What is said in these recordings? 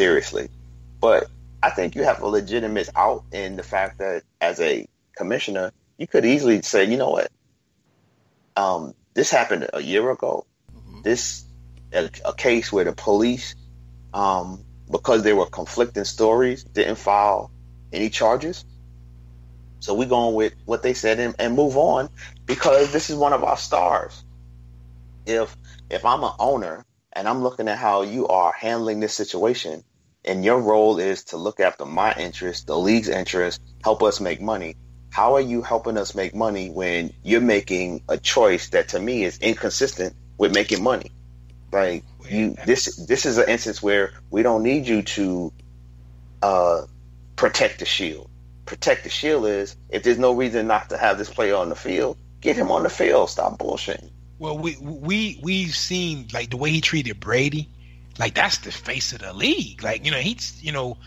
seriously. But I think you have a legitimate out in the fact that as a commissioner, you could easily say, you know what, this happened a year ago. Mm-hmm. This a case where the police, because there were conflicting stories, didn't file any charges. So we going with what they said and move on because this is one of our stars. If I'm an owner and I'm looking at how you are handling this situation, and your role is to look after my interest, the league's interest, help us make money. How are you helping us make money when you're making a choice that to me is inconsistent with making money? Like this is an instance where we don't need you to protect the shield. Protect the shield is if there's no reason not to have this player on the field, get him on the field. Stop bullshitting. Well, we've seen like the way he treated Brady. Like that's the face of the league. Like he's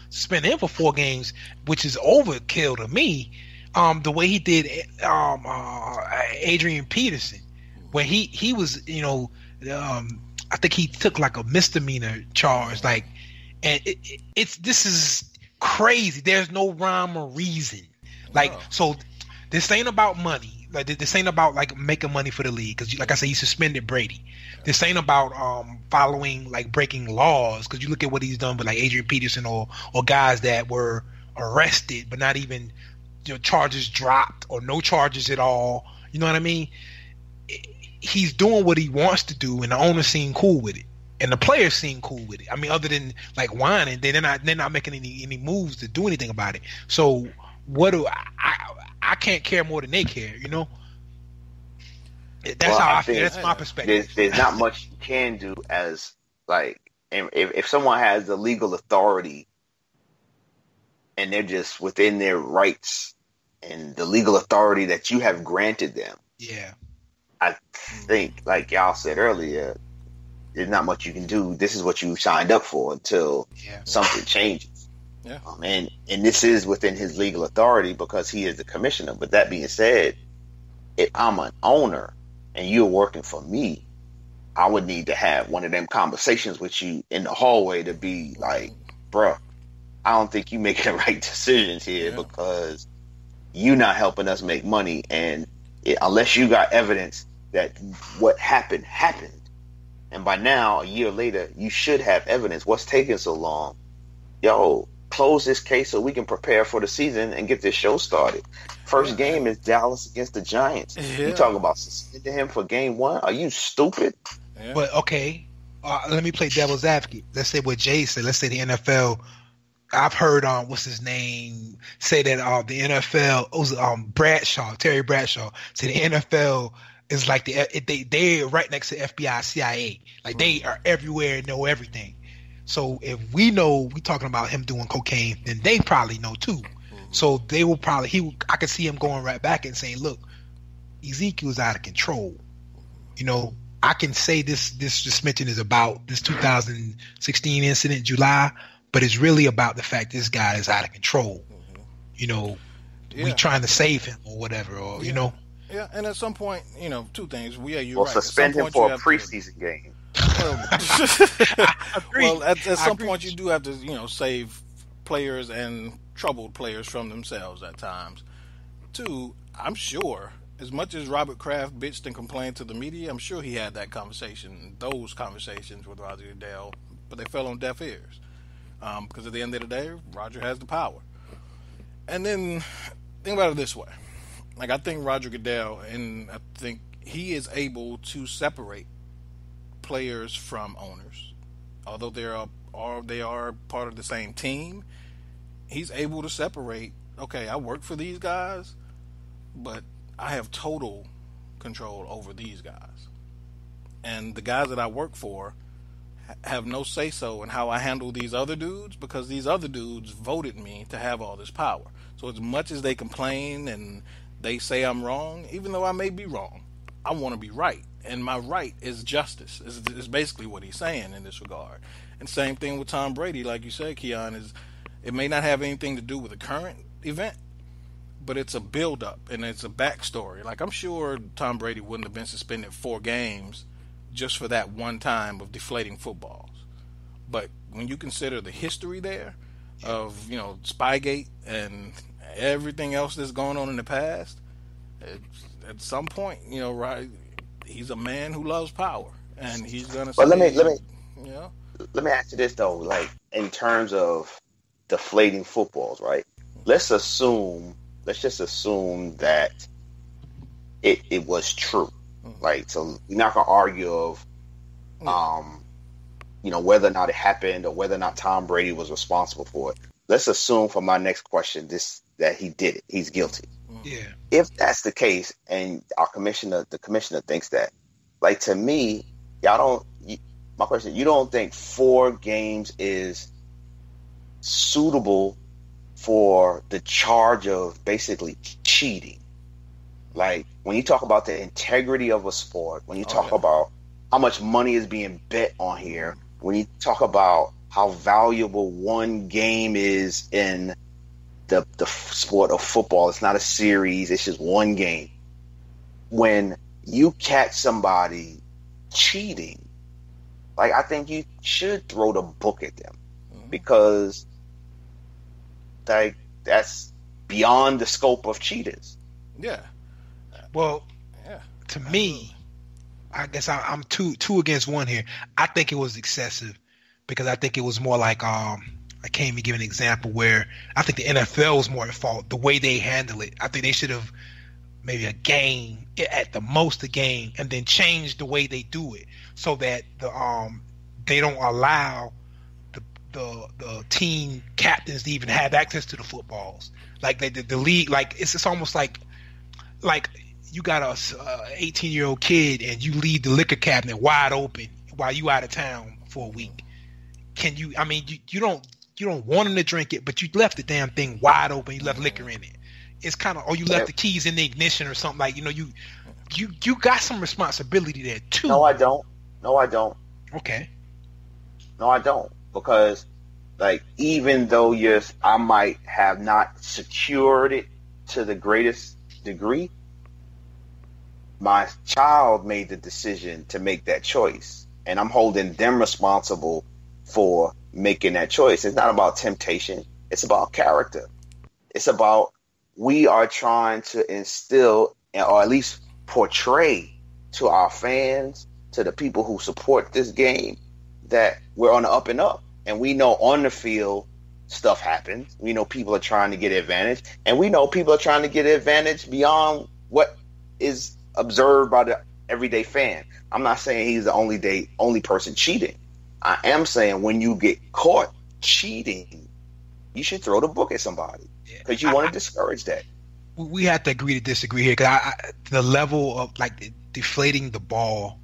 suspended him for 4 games, which is overkill to me. The way he did Adrian Peterson, when he was I think he took like a misdemeanor charge. Like, and this is crazy. There's no rhyme or reason. Like, so this ain't about money. Like this ain't about like making money for the league because, like I said, he suspended Brady. This ain't about following like breaking laws because you look at what he's done with like Adrian Peterson or guys that were arrested but not even charges dropped or no charges at all. You know what I mean? He's doing what he wants to do, and the owner seem cool with it, and the players seem cool with it. I mean, other than like whining, they're not making any moves to do anything about it. So what do I can't care more than they care, That's how I feel. That's my perspective. There's not much you can do as like, if someone has the legal authority and they're just within their rights and the legal authority that you have granted them. Yeah. I think, like y'all said earlier, there's not much you can do. This is what you signed up for until something changes. Yeah. And this is within his legal authority because he is the commissioner. But that being said, if I'm an owner and you're working for me, I would need to have one of them conversations with you in the hallway to be like, bruh, I don't think you making the right decisions here because you're not helping us make money. And unless you got evidence that what happened. And by now, a year later, you should have evidence. What's taking so long? Yo, close this case so we can prepare for the season and get this show started. First game is Dallas against the Giants. Yeah. You talking about suspending him for game 1? Are you stupid? Yeah. But okay, let me play devil's advocate. Let's say what Jay said. Let's say the NFL. I've heard what's his name say that the NFL Terry Bradshaw said the NFL is like they're right next to FBI, CIA. Like they are everywhere and know everything. So if we know we talking about him doing cocaine, then they probably know too. So they will probably I could see him going right back and saying, "Look, Ezekiel's out of control." I can say this suspension is about this 2016 incident, July, but it's really about the fact this guy is out of control. We trying to save him or whatever, or Yeah, and at some point, two things. You're Well, right. suspend him for a preseason game. Well, at some point, you do have to, save players and troubled players from themselves at times. Two, I'm sure, as much as Robert Kraft bitched and complained to the media, I'm sure he had those conversations with Roger Goodell, but they fell on deaf ears. Because at the end of the day, Roger has the power. And then, think about it this way. Like, I think Roger Goodell, and I think he is able to separate players from owners. Although they are part of the same team, he's able to separate, okay, I work for these guys, but I have total control over these guys. And the guys that I work for have no say-so in how I handle these other dudes because these other dudes voted me to have all this power. So as much as they complain and they say I'm wrong, even though I may be wrong, I want to be right. And my right is justice, is basically what he's saying in this regard. And same thing with Tom Brady, like you said, Keon, is it may not have anything to do with the current event, but it's a build-up and it's a backstory. Like, I'm sure Tom Brady wouldn't have been suspended 4 games just for that one time of deflating footballs. But when you consider the history there of, you know, Spygate and everything else that's going on in the past, at some point, you know, right, he's a man who loves power, and he's gonna But say, you know, let me ask you this though, like in terms of deflating footballs, right? Let's just assume that it was true. Like, so we're not gonna argue of you know, whether or not it happened or whether or not Tom Brady was responsible for it. Let's assume for my next question that he did it. He's guilty. Yeah. If that's the case, and the commissioner thinks that, like, to me, my question, you don't think 4 games is suitable for the charge of basically cheating? Like, when you talk about the integrity of a sport, when you talk about how much money is being bet on here, when you talk about how valuable one game is in the sport of football, it's not a series, it's just one game. When you catch somebody cheating, like, I think you should throw the book at them, because like, that's beyond the scope of cheaters. Yeah. Well, to me, I guess I'm two against one here. I think it was excessive, because I think it was more like I can't even give an example where I think the NFL was more at fault, the way they handle it. I think they should have maybe a game, at the most a game, and then change the way they do it so that they don't allow the team captains to even have access to the footballs. Like the league, like it's almost like you got a 18-year-old kid and you leave the liquor cabinet wide open while you out of town for a week. Can you? I mean, you don't want him to drink it, but you left the damn thing wide open. You left liquor in it. It's kind of, or you left the keys in the ignition or something. Like, you know, you got some responsibility there too. No, I don't. Okay. No, I don't, because like, even though I might have not secured it to the greatest degree, my child made the decision to make that choice, and I'm holding them responsible for making that choice. It's not about temptation. It's about character. It's about, we are trying to instill, or at least portray to our fans, to the people who support this game, that we're on the up and up. And we know on the field stuff happens. We know people are trying to get advantage, and we know people are trying to get advantage beyond what is observed by the everyday fan. I'm not saying he's the only person cheating. I am saying when you get caught cheating, you should throw the book at somebody, because you want to discourage that. We have to agree to disagree here, because the level of like deflating the ball,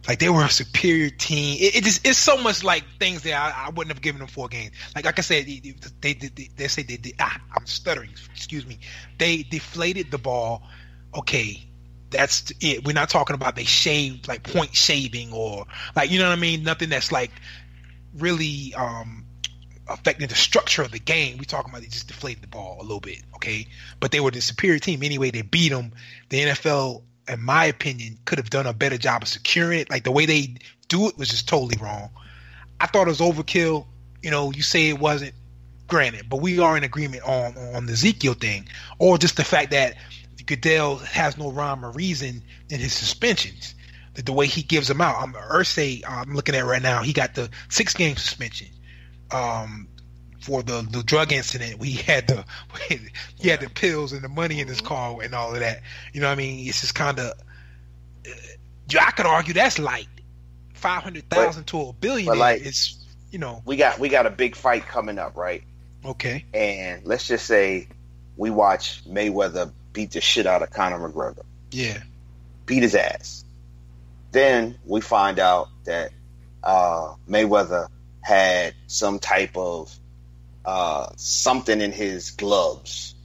like they were a superior team. It's so much like things that I wouldn't have given them 4 games. Like I said, they say they did. I'm stuttering. Excuse me. They deflated the ball. Okay, that's it. We're not talking about they shaved, like point shaving, or like, you know what I mean. Nothing that's like really affecting the structure of the game. We're talking about they just deflated the ball a little bit. Okay, but they were the superior team anyway. They beat them. The NFL, in my opinion, could have done a better job of securing it. Like, the way they do it was just totally wrong. I thought it was overkill. You know, you say it wasn't, granted, but we are in agreement on the Ezekiel thing, or just the fact that Goodell has no rhyme or reason in his suspensions. The way he gives them out. Irsay, I'm looking at right now, he got the 6-game suspension for the drug incident. He had the pills and the money in his car and all of that. You know what I mean? It's just kind of, I could argue that's light. 500,000 to $1 billion, like, is, you know. We got a big fight coming up, right? Okay. And let's just say we watch Mayweather beat the shit out of Conor McGregor. Yeah. Beat his ass. Then we find out that Mayweather had some type of something in his gloves,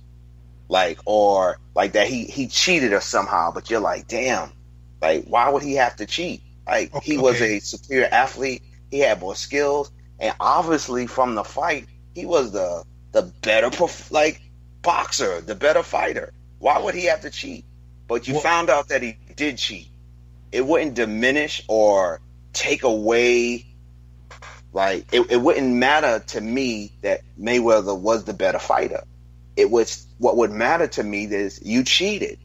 or that he cheated or somehow. But you're like, damn, like, why would he have to cheat? Like, he was a superior athlete. He had more skills, and obviously from the fight, he was the better boxer, the better fighter. Why would he have to cheat? But you found out that he did cheat. It wouldn't diminish or take away Like it wouldn't matter to me that Mayweather was the better fighter. It was what would matter to me is you cheated.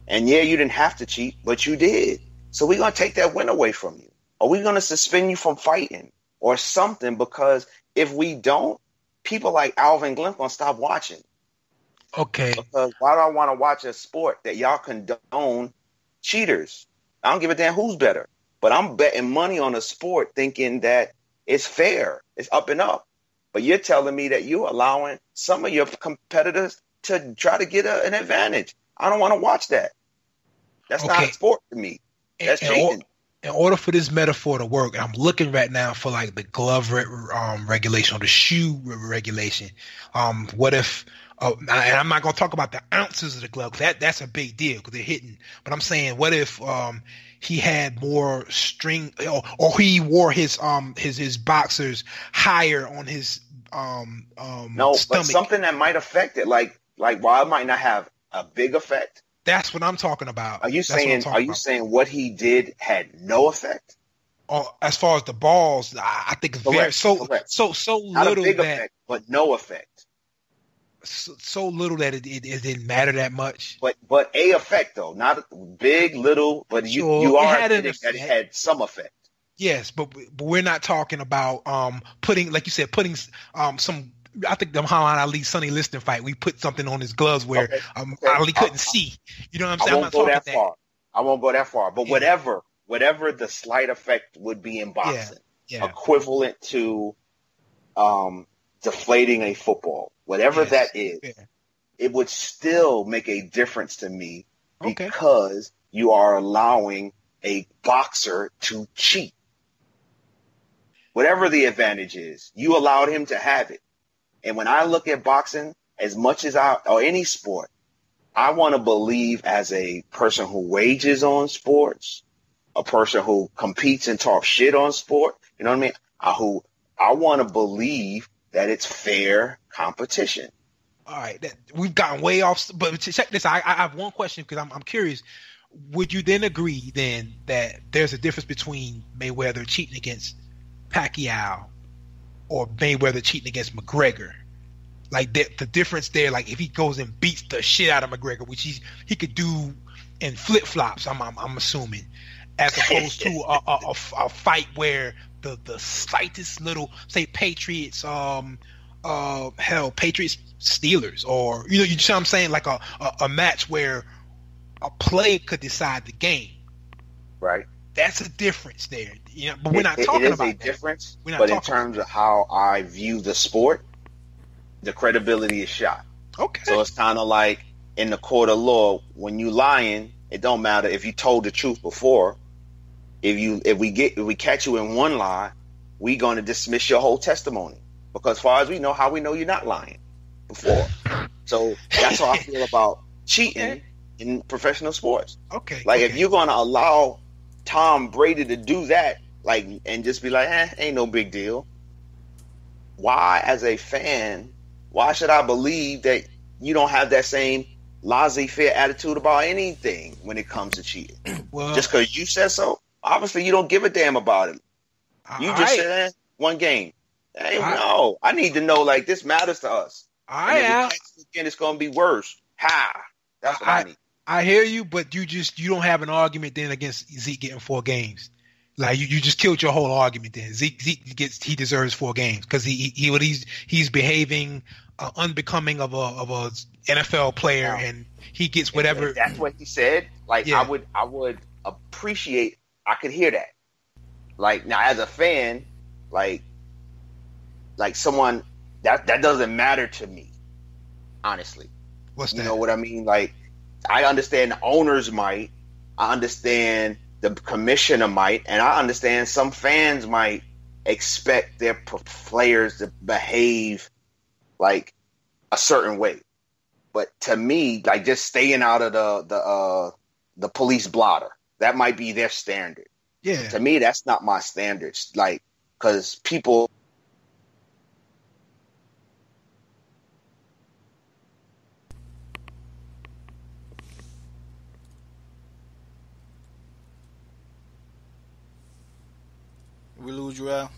And yeah, you didn't have to cheat, but you did. So we're gonna take that win away from you. Or we're gonna suspend you from fighting or something, because if we don't, people like Alvin Glenn gonna stop watching. Okay. Because why do I want to watch a sport that y'all condone cheaters? I don't give a damn who's better. But I'm betting money on a sport thinking that it's fair. It's up and up. But you're telling me that you're allowing some of your competitors to try to get an advantage. I don't want to watch that. That's not a sport to me. That's cheating. In order for this metaphor to work, I'm looking right now for like the glove regulation or the shoe regulation. What if, and I'm not going to talk about the ounces of the glove, that's a big deal because they're hitting. But I'm saying, what if he had more string, or he wore his boxers higher on his no, stomach? But something that might affect it, like while it might not have a big effect. That's what I'm talking about. Are you saying what he did had no effect? As far as the balls, I think it's very so Not little a big that effect, but no effect. So little that it didn't matter that much. But a effect though, not big, little, but you are admitting that it had some effect. Yes, but we're not talking about putting, like you said, putting some. I think the Muhammad Ali Sonny Liston fight, we put something on his gloves where Ali couldn't see. You know what I'm saying? I won't go that far. I won't go that far. But whatever the slight effect would be in boxing, equivalent to deflating a football, whatever that is, it would still make a difference to me because you are allowing a boxer to cheat. Whatever the advantage is, you allowed him to have it. And when I look at boxing, as much as or any sport, I want to believe as a person who wages on sports, a person who competes and talks shit on sport, you know what I mean? I want to believe that it's fair competition. All right, we've gotten way off. But check this. I have one question because I'm curious. Would you then agree then that there's a difference between Mayweather cheating against Pacquiao or Mayweather cheating against McGregor? Like the difference there, like if he goes and beats the shit out of McGregor, which he could do in flip flops, I'm assuming, as opposed to a fight where the slightest little, say Patriots, Patriots Steelers, or you know what I'm saying, like a match where a play could decide the game. Right. That's a difference there. You know, but we're not talking about that. It is a difference, but in terms of how I view the sport, the credibility is shot. Okay. So it's kind of like in the court of law, when you lying, it don't matter if you told the truth before. If we catch you in one lie, we going to dismiss your whole testimony, because as far as we know, how we know you're not lying before. So that's how I feel about cheating in professional sports. Okay. Like if you're going to allow Tom Brady to do that, like, and just be like, ain't no big deal. Why, as a fan, why should I believe that you don't have that same laissez-faire attitude about anything when it comes to cheating? Well, just because you said so? Obviously, you don't give a damn about it. You just said one game. No, I need to know, like, this matters to us. Again, it's going to be worse. That's what I need. I hear you, but you don't have an argument then against Zeke getting 4 games. Like you just killed your whole argument then. Zeke he deserves 4 games because he's behaving unbecoming of a NFL player, and he gets whatever. If that's what he said. Like I would appreciate. I could hear that. Like now, as a fan, like someone that doesn't matter to me, honestly. What's that? You know what I mean? Like I understand the owners might. I understand the commissioner might, and I understand some fans might expect their players to behave like a certain way. But to me, like just staying out of the police blotter, that might be their standard. Yeah. To me, that's not my standards. Like, because people. We lose you, Al?